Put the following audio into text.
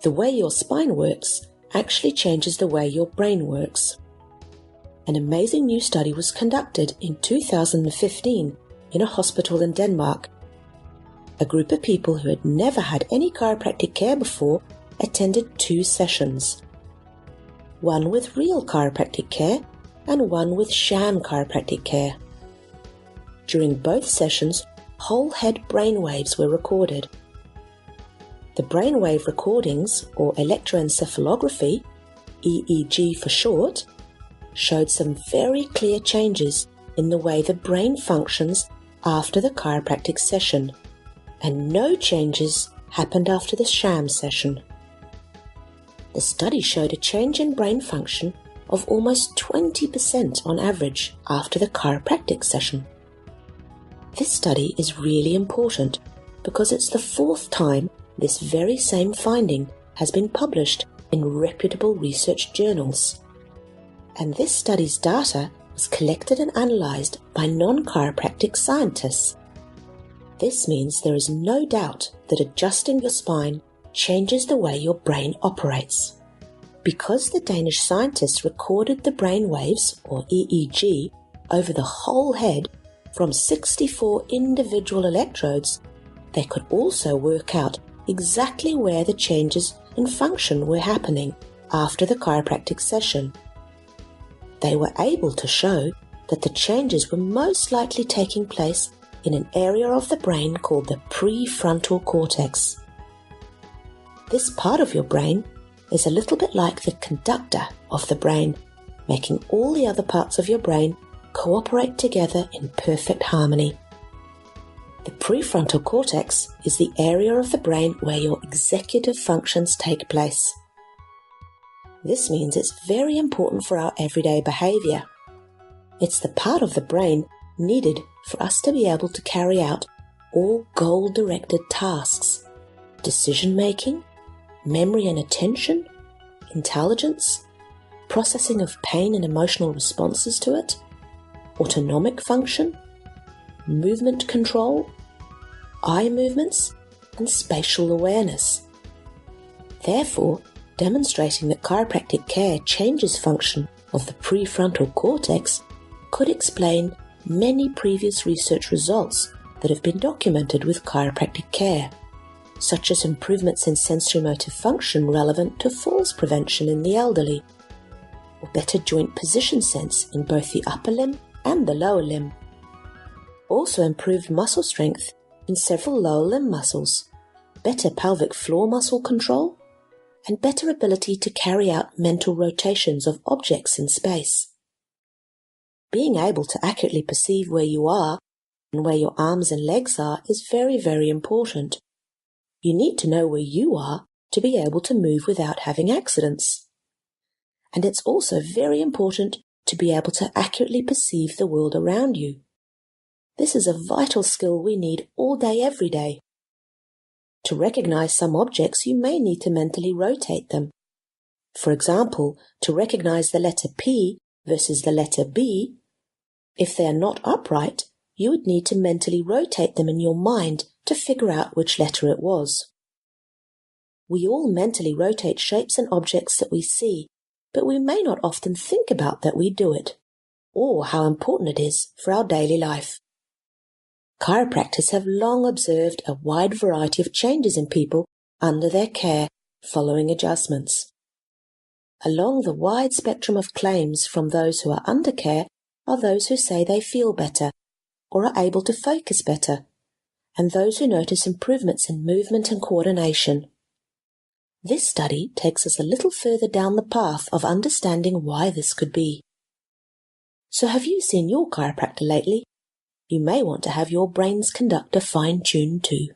The way your spine works actually changes the way your brain works. An amazing new study was conducted in 2015 in a hospital in Denmark. A group of people who had never had any chiropractic care before attended 2 sessions. One with real chiropractic care and one with sham chiropractic care. During both sessions, whole head brainwaves were recorded. The brainwave recordings, or electroencephalography, EEG for short, showed some very clear changes in the way the brain functions after the chiropractic session, and no changes happened after the sham session. The study showed a change in brain function of almost 20% on average after the chiropractic session. This study is really important because it's the 4th time this very same finding has been published in reputable research journals. And this study's data was collected and analysed by non-chiropractic scientists. This means there is no doubt that adjusting your spine changes the way your brain operates. Because the Danish scientists recorded the brain waves, or EEG, over the whole head from 64 individual electrodes, they could also work out exactly where the changes in function were happening after the chiropractic session. They were able to show that the changes were most likely taking place in an area of the brain called the prefrontal cortex. This part of your brain is a little bit like the conductor of the brain, making all the other parts of your brain cooperate together in perfect harmony. The prefrontal cortex is the area of the brain where your executive functions take place. This means it's very important for our everyday behaviour. It's the part of the brain needed for us to be able to carry out all goal-directed tasks, decision-making, memory and attention, intelligence, processing of pain and emotional responses to it, autonomic function, movement control, eye movements, and spatial awareness. Therefore, demonstrating that chiropractic care changes function of the prefrontal cortex could explain many previous research results that have been documented with chiropractic care, such as improvements in sensorimotor function relevant to falls prevention in the elderly, or better joint position sense in both the upper limb and the lower limb. Also improved muscle strength in several lower limb muscles, better pelvic floor muscle control, and better ability to carry out mental rotations of objects in space. Being able to accurately perceive where you are and where your arms and legs are is very, very important. You need to know where you are to be able to move without having accidents. And it's also very important to be able to accurately perceive the world around you. This is a vital skill we need all day, every day. To recognize some objects, you may need to mentally rotate them. For example, to recognize the letter P versus the letter B, if they are not upright, you would need to mentally rotate them in your mind to figure out which letter it was. We all mentally rotate shapes and objects that we see, but we may not often think about that we do it, or how important it is for our daily life. Chiropractors have long observed a wide variety of changes in people under their care following adjustments. Along the wide spectrum of claims from those who are under care are those who say they feel better or are able to focus better, and those who notice improvements in movement and coordination. This study takes us a little further down the path of understanding why this could be. So have you seen your chiropractor lately? You may want to have your brain's conductor fine-tuned too.